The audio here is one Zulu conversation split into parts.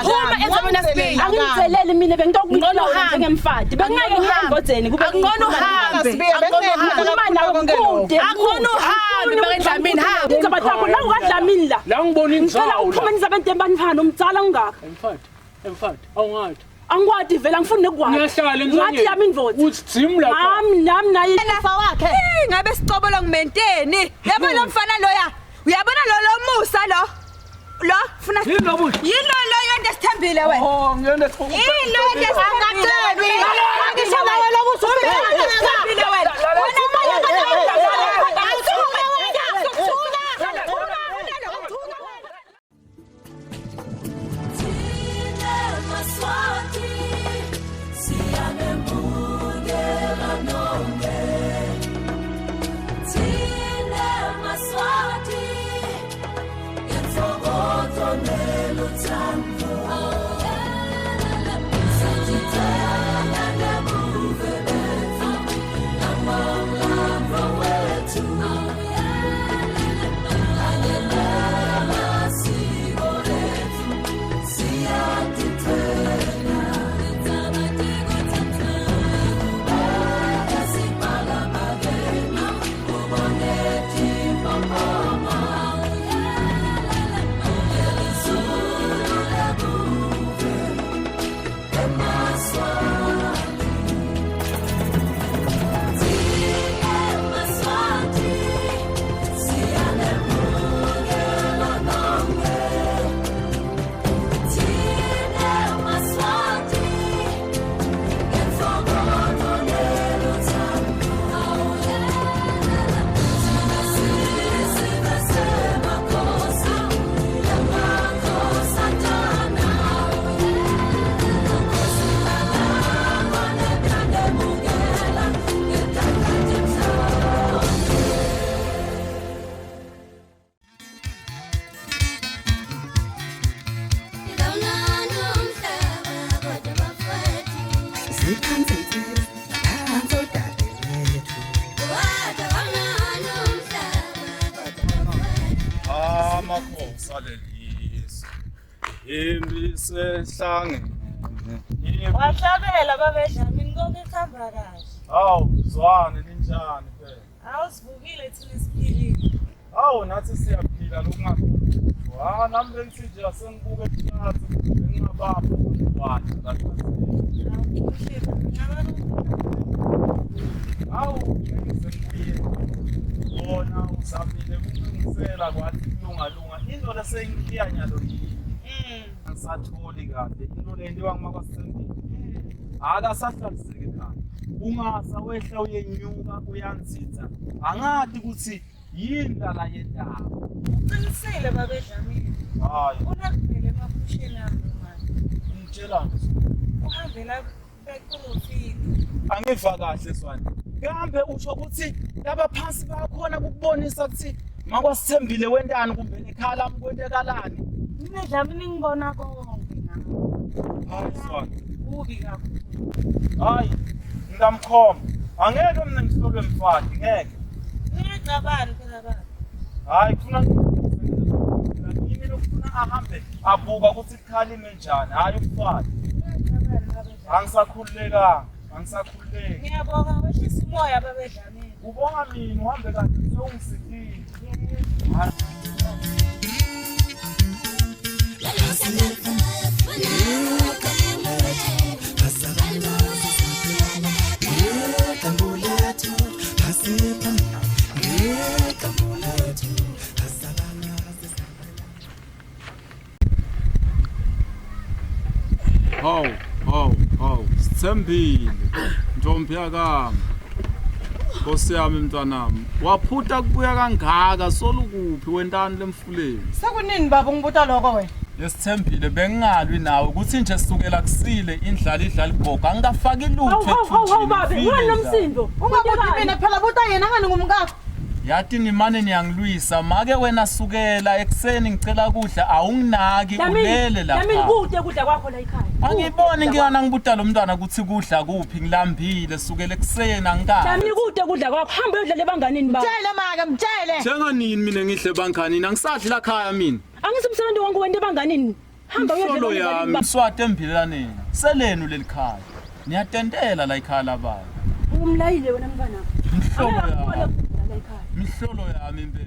Phuma ezabona sibili. Angithelele mina bengitokukhona ngemfati. Bengeke ngihambodzeni kube Akungona uhambe. Akungona uhambe bakadlamini hamba. Ngizabathakho la ukadlamini la. La ngibona inzawo. Uphuma nizabantu embanifana umdzala ungaka. Emfati, awungathi. Angikwazi vela ngifuna ukwazi. Ngiyahlala ngathi yami indvodza. Uthi dzim lapha. Nami nayi Lafa wakhe. Ngabe sicobolo ngumenteni. Yabona umfana loya. Uyabona lo Musa lo. Lo funa Yini lo buthi? Yilo lo yonke sithembile wena. Oh, ngiyona sifuna. Yilo yonke sithembile. Ngisho nawe lo buthi sithembile wena. Wena Sehlangene. Wahlabela babedlamini konke kuhamba kahle. Hawu, zwane linjani phela? Awusivukile thina siphilile. Hawu nathi siyaphila lokungakhona. Nami bengithi asengibuke ephakathi ngingabapha ukubona lapha. Hawu, ngizengiyile. Bona uzamile ukulungisela kwathi kulunga. Into lesengiyanya lo yini? Angisatholi kahle into lento wangimakwasithembile. Akasahlaliseke khaya. Ungasa wehla uyenyuka uyanzitha. Angathi ukuthi yini la yendaba. Uqinisile babedlamini. Hayi. Unakumele emaphusheni ami manje. Ngitshelani? Uhambela bekulofika. Angiva kahle swane. Kambe usho ukuthi laba phansi bakhona ukubonisa ukuthi makwasithembile wentana kumbe ekhaya lami kwentekalani. Mina dlamini ngibona konke ngawo. Hayi swane. Ubi kakhulu. Hayi, ngamkhoma. Angeke mina ngisolwe mfati, ngeke. Ngiyacabani phela baba. Hayi kufuna yini lokufuna ahambe abuka ukuthi ikhalime njani, hayi ukufata. Angisakhululeka. Ngiyabonga wehlisa umoya babedlamini. Ubonga mina uhambe kahle sewungisikile. Hayi. Hawu, sithembile. Ntombi yakami. Nkosi yami mntanami, waphutha kubuya kangaka solukuphi wentana lemfuleni. Sekunini baba ngibuta lokho wena? Yesithembile bengingalwi nawe ukuthi nje sukela kusile indlala igogo angikafaki lutho ethutshini. Hawu baba, wena nomsindo. Ungabuthi mina phela buta yena ngani ngumkakho. Yathi nimane niyangilwisa make wena sukela ekseni ngicela kudla awunginaki ulele lapha. Yami kude kudla kwakho la ekhaya. Angiboni ngiyana ngibuta lo mntwana ukuthi kudla kuphi ngilambile sukela ekseni angikazi. Yami kude kudla kwakho hamba uyodlala ebanganini bakho. Mtshele make mtshele. Njenganini mina ngihle banganini angisadli la khaya mina. Angithi umsebenzi wangu wente ebanganini. Hamba Solo yami Mswati embilaneni. Selenu lelikhaya. Niyatendela la ikhaya labantu. umlayile wena mntwana. Mihlolo yami impela.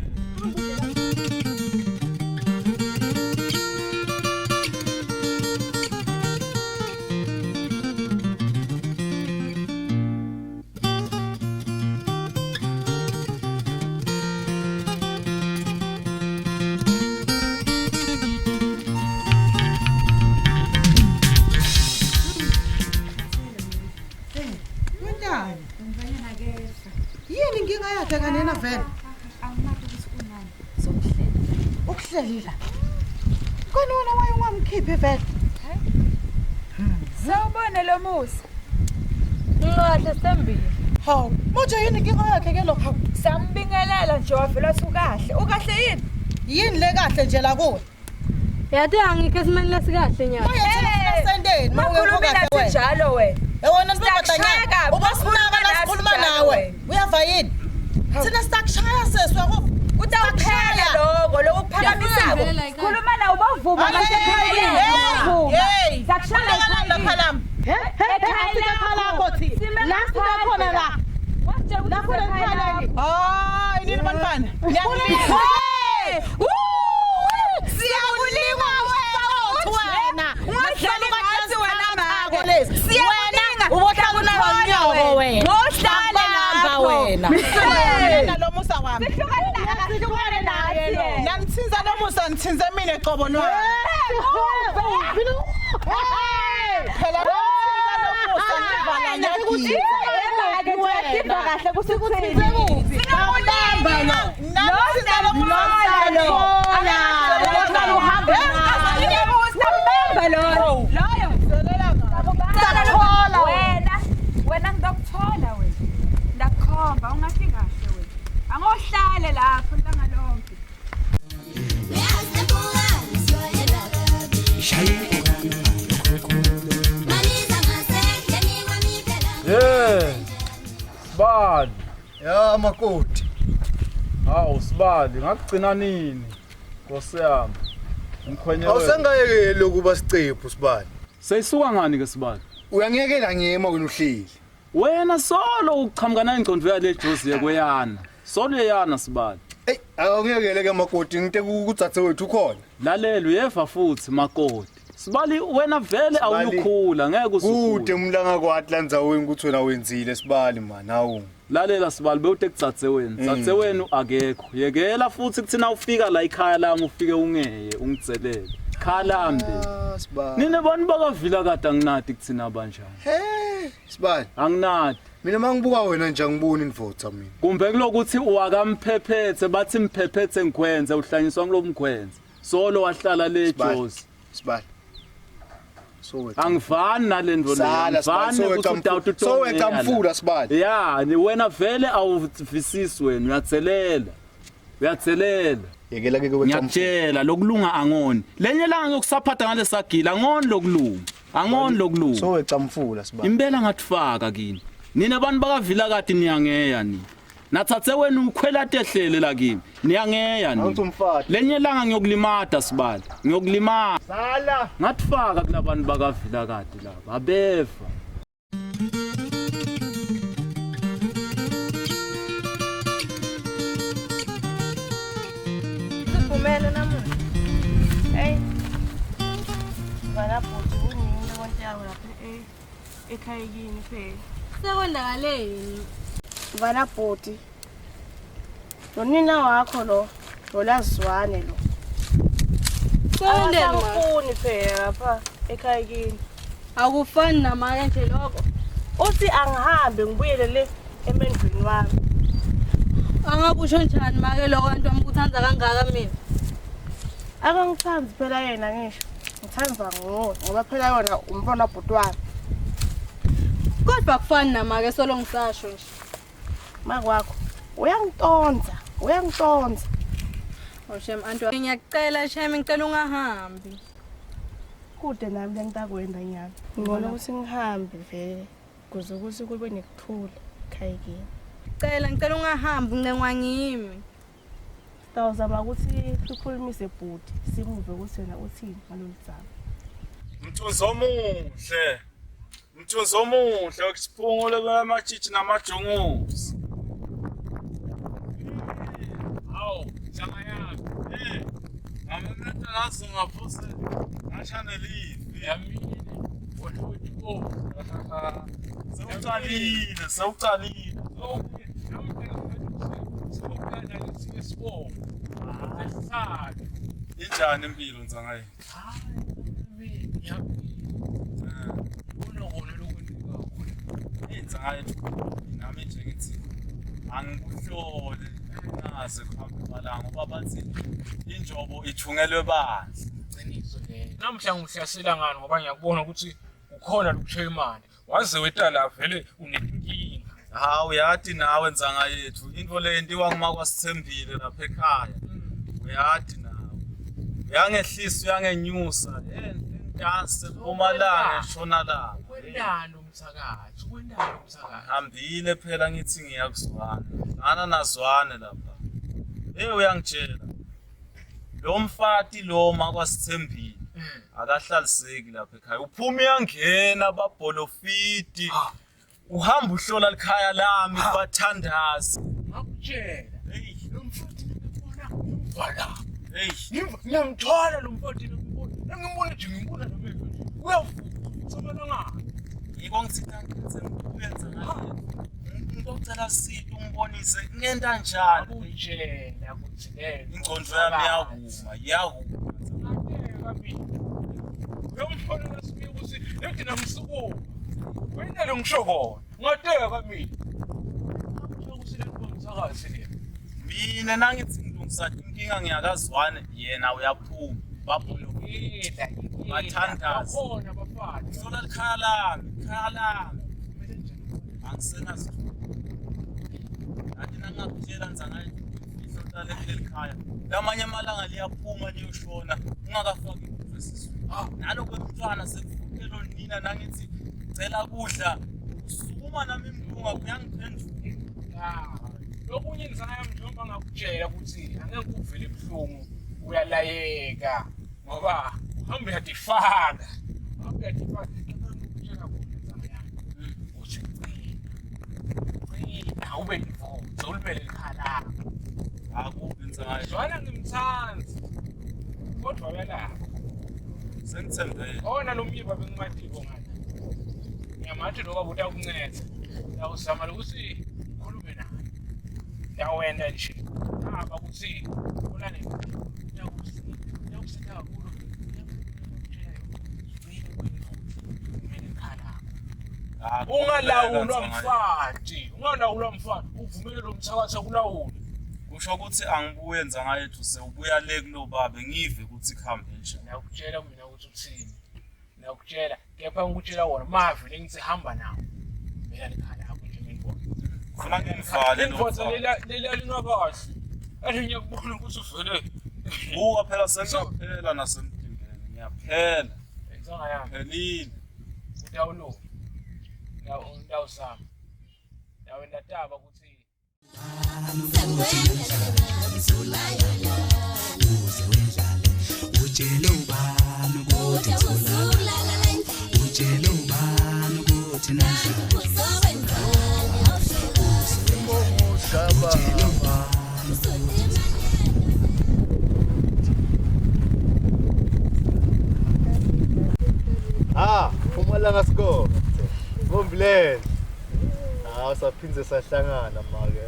Yini inkinga yakhe kanena vele? Ukuhlelila. Konona waye ungamkhiphi vele? Sawubona lo musa. Ngahle sembili. Hawu, manje yini inkinga yakhe ke lokho? Sambingelela nje wavela ukahle. Ukahle yini? Yini le kahle nje la kuwe? Yathi angikho esimeni lesikahle nyaka. Maye sendeni, Makhuluma nathi njalo wena. Yewona ntombazanyana, ubasifunaka la sikhuluma nawe. Uyava yini? Sina sakushaya seswe yabo. Utawuphela lokho ukuphakamisako. Khuluma nawe bavuma manje ekhayeni. Hey, Sakushaya lapha. Ekhaya kothi. La sikhona la. La khona ekhaya. Ah, yini bantwana? Ngiyabulisa. Siyabulima wena. Ungahlali ngathi wena manje. Siyabulima. Ubohlala unonyoko wena. Ngohlala lapha wena. Wena lo musa wami. Sihlukane naye. Ngithinza lo musa ngithinze mina eqobo nwa. Phela lo musa ngivala nyathi. kahle kusikuthini. Singabulamba lo. Nasiza lo musa lo. Wena ngidokuthola wena. Ndakukhomba ungafika kahle wena. Angohlale lapho ilanga lonke. Sibali. Ya makoti. Hawu Sibali, ngakugcina nini? Nkosi yami. Ngikhwenye wena. Awusangayekeli ukuba sicephu Sibali. Seyisuka ngani ke Sibali? Uyangiyekela ngiyema wena uhleli. Wena solo uchamukana ingcondo yale Jozi yekweyana. Solo yeyana Sibali. Ey, awungiyekele ke makoti ngite kudzathe wethu khona. Lalela uyeva futhi makoti. Sibali wena vele awukhula ngeke usukule. Kude umlanga kwathi landzaweni ukuthi wena wenzile Sibali man awu. Lalela Sibali bewute kudzathe wena. Dzathe wena akekho. Yekela futhi kuthina ufika la ikhaya lami ufike ungeye ungitselele. Khalami. Sibali. Nine bani bakavila kade anginati kuthina banjani. Hey, Sibali. Anginati. Mina mangibuka wena nje angiboni indvodza mina. Kumbe kulokuthi uwakamphephethe bathi mphephethe ngikhwenze uhlanyiswa kulomkhwenze. Solo wahlala le Jozi. Sibali. Angivani nalendvo leyo. Angivani ukuthi soweka mfula Sibali. Ya, ni wena vele awuvisisi wena uyatselela. Uyatselela. Yekela ke wethu. Ngiyatshela lokulunga angoni. Lenye langa ngokusaphatha ngale sagila angoni lokulunga. Angoni lokulunga. Soweka mfula Sibali. Impela ngathifaka kini. Nina abantu bakavila kade niyangeya ni. Nathathe wena ukhwela tehlele la kimi. Niyangeya ni. Awuthumfati. Lenye langa ngiyokulimata Sibali. Ngiyokulimata. Sala. Ngathifaka kulabantu bakavila kade laba. Abeva. Siphumele namuhla. Hey. Bala bhuti unini konke yawo lapha ekhayekini phela. Sekwendakaleni. Bala bhuti. Nonina wakho lo, olazwane lo. Sendele ufuni phela lapha ekhayekini. Akufani namanye nje lokho. Uthi angihambe ngibuyele le emendweni wami. Angakusho njani make lokho into amkuthanza kangaka mina? Akangithanzi phela yena ngisho. Ngithanza ngoba phela yona umfana bhuti wami. Kodwa kufani namake solo ngisasho nje. Makwakho uyangitonza. Shem anto ngiyacela Shem ngicela ungahambi. Kude nami lengitakwenda nyana. Ngibona ukuthi ngihambe vele kuze ukuthi kube nekuthula ekhayekini. Ngicela ungahambi ngincengwa ngimi. Sitawuzama ukuthi sikhulumise bhuti simuve ukuthi wena uthini ngalolu dzaba. Mthunzi omuhle. Mthunzi omuhle okusiphungule kwamatshitshi namajongosi. Hawu, jama yami. Ngamemeta ngazi ngaphose. Ngashane livi. Yamini. Sewucalile, sewucalile. Injani impilo nzangaye? Nzangaye nami nje ngithi angikuhlole naze kuhambe malanga ngoba bathi injobo ithungelwe bandla. Qiniso le. Namhla ngihlasela ngani ngoba ngiyakubona ukuthi ukhona lokushaya imali. Waze wetala vele unenkinga. Hawu yathi nawe nzangayethu into le ntiwa ngumakwasithembile lapha ekhaya. Uyathi nawe. Uyangehlisa uyangenyusa ngidase eMpumalanga eShonalanga. Kwendalo umsakazi, kwendalo umsakazi. Hambile phela ngithi ngiyakuzwana. Ana nazwane lapha. Uyangitshela. Lo mfati lo makwasithembile. Akahlaliseki lapha ekhaya. Uphuma uyangena babholofiti. Uhamba uhlola likhaya lami bathandazi. Ngakutshela. Hey, lo mfati ngibona umvala. Hey, ngiyamthola lo mfati ngibona. Ngibona nje ngimbona nomelo. Uyavuka somana ngani? Yiko ngithanda sengiyenza ngayo. Ngicela sithi umbonise ngenta njani. Akutshela ukuthi le ingqondo yami yahuma. Lo mfana lasifika ukuthi ethi namsuku. Wena lo ngisho khona. Ngateka mina. Ukuthi le nto umsakazi le. Mina nangithi ngilungisa inkinga ngiyakazwane yena uyaphuma. Babholofita. Bathandazi. Khona bafana. Hlola likhaya lami. Angisenazi. Athi nangakutshela nzangaye ihlotale kuleli khaya. Lamanye amalanga liyaphuma liyoshona ungakafaki ukuvesiswa. Nalokho umntwana sekufukelo nina nangithi cela kudla usukuma nami imlunga kuyangiphendula. Lokunye ngizaya njengoba ngakutshela ukuthi angeke uvele ebuhlungu uyalayeka ngoba uhambe uyadifaka. Uhambe uyadifaka. Ngikutshela khona nzayami. Uthi ube involved, zolibele likhala. Akubi nzangaye. Zwana ngimthanzi. Kodwa uyalapha. Sengithembele. Ona lo myiba bengimadiko ngani. Ngiyamathi lokho akunceda. Ngiyawuzama ukuthi ukhulume naye. Ngiyawenda nje. Hamba ukuthi ulane. Ngiyawusitha kakhulu. Ungalawulwa mfati, uvumele lo mthakathi akulawule. Kusho ukuthi angibuye nzangayethu sewubuya le kulobabe ngive ukuthi kuhambe njani. Ngiyakutshela mina ukuthi uthini. Ngiyakutshela kepha ngikutshela wona mavi lengithi hamba nawo. Mina likhala lapho nje ngibona. Funa ngimfale lo. Imfotho leli lingakahle. Athi ngiyakubona ukuthi uvele. Buka phela sengiyaphela nasemtimbeni. Ngiyaphela. Insanga yami. Phelile. Udawulo. Ndawusama. Nawe ndataba ukuthi Mpumalanga score. Ngomblend. Saphindze sahlangana make.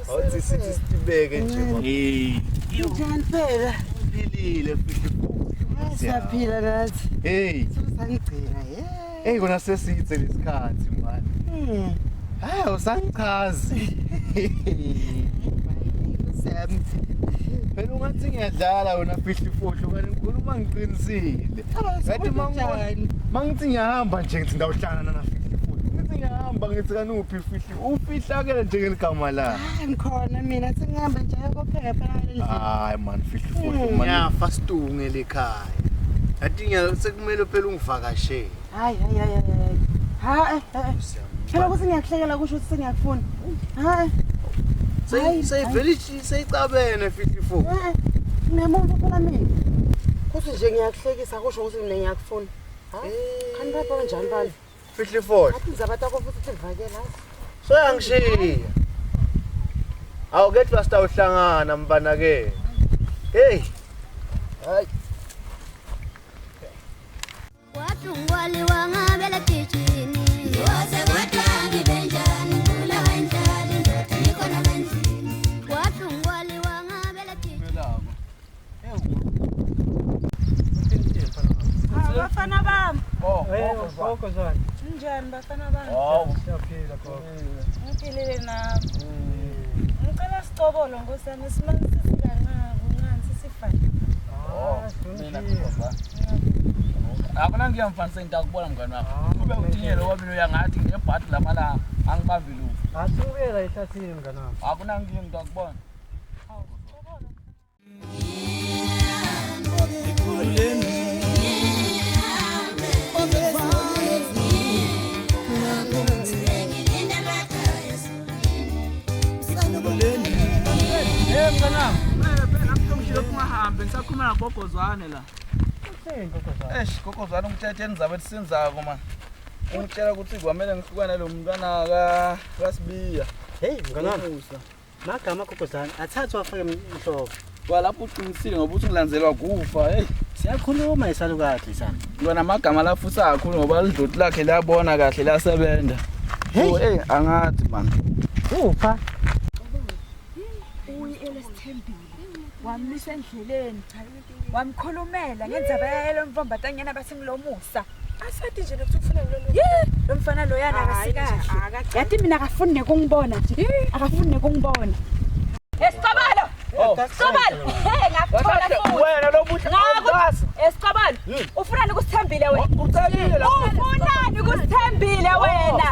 Awuthi sithi sibeke nje mama. Njani phela? Philile futhi. Siyaphila nathi. Hey. Sangigcina Hey kona sesithe lesikhathi manje. Hayi usangichazi. Sam. Phela ungathi ngiyadlala wena fihlifohlo kanti ngikhuluma ngiqinisile. Ngathi mangithi ngiyahamba nje ngithi ndawuhlangana na fihlifohlo. Ngithi ngiyahamba ngithi kanuphi fihli ufihlakele nje ngeligama la. Ngikhona mina sengihamba nje kophepha leli. Hayi man fihlifohlo man. Ngiyafa sidunge lekhaya. Ngathi sekumele phela ungivakashele. Hayi. Hayi. Phela ukuthi ngiyakuhlekela kusho ukuthi sengiyakufuna. Hayi. Sayivele sayicabene fihlifohlo. Ngiyamuntu phela mina. Kuthi nje ngiyakuhlekisa kusho ukuthi mina ngiyakufuna. Khani bapha kanjani bani? Fihli fohlo. Athi ngizabatako futhi sivakela. Soyangishiya. Awukethi wasitawuhlangana mbana ke. Hey. Hayi. Watungwali wangabela tijini. Yose kwatangi benjani kula wenjali ndoto niko na benjini. Watungwali wangabela tijini. Bafana bami. Koko zani. Njani bafana bami? Siyaphila koko. Ngiphelele nami. Ngicela sicobolo ngosana simane sisikanqabo sisifane. Akuna ngiyamfanisa into akubona mngani wakho. Kube udinyele wabili uyangathi ngebhadi lamala angibambi lufu. Asubela ethathini mngani wami. Akuna ngiyinto akubona. Mngani phela mhlomshilo kungahambe ngisakhuluma nagogozwane la. Gogozwane umthethe endizabe senzako man. Ungitshela ukuthi kwamele ngihlukane lo mntwana kaSibiya. Hey mngani wami. Magama gogozane athathwa afake mhloko. Kwalapho uqinisile ngoba uthi ngilandzelwa kufa. Hey, siyakhuluma isalukade sana. Ngibona amagama lafusa kakhulu ngoba lidloti lakhe labona kahle lasebenza. Hey, angathi man. Upha. Wamisa endleleni wamkhulumela ngenzaba yalo mvombatanyana basingilomusa Asathi nje ukuthi ufuna ngilona. lo mfana lo yana akasikahle yathi mina akafuni nekungibona nje akafuni nekungibona Esicabalo Esicabalo ngakuthola futhi wena lo buhle awuzazi Esicabalo ufuna ukusithembile wena ucabile la ufuna ukusithembile wena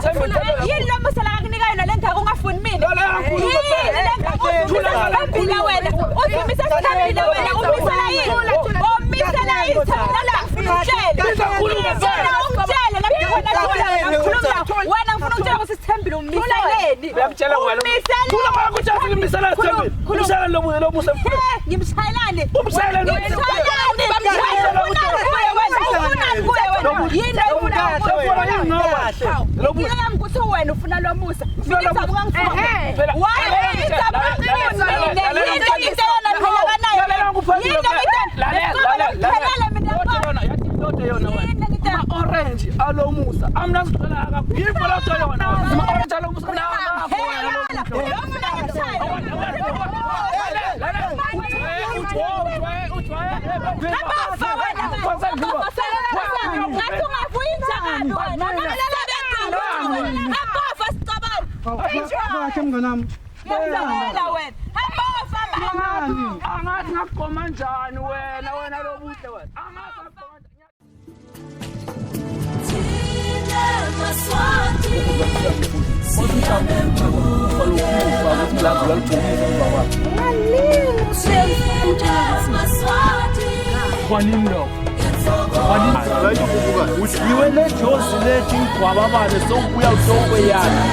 yini lo musa la kunika yona lenta ungafuni mina yini lenta usithembile wena uthimisa sithembile wena umisela yini umisela yini la ngifuna ukutshela wena ngifuna ukutshela ukuthi sithembile umiseleni uyamtshela wena thula kwa ukuthi asimisela sithembile umisela lo musa ngimshayelane umshayelane ukuthi wena ufuna lo musa ngizaba ungangifuna orange alo musa amna sicela akaphipho la yona ama orange alo musa na angathi ngakugoma njani wena lo buhle wena kwanini lo Yiwe le jozi lethi ngwababane sokubuya usokwe yana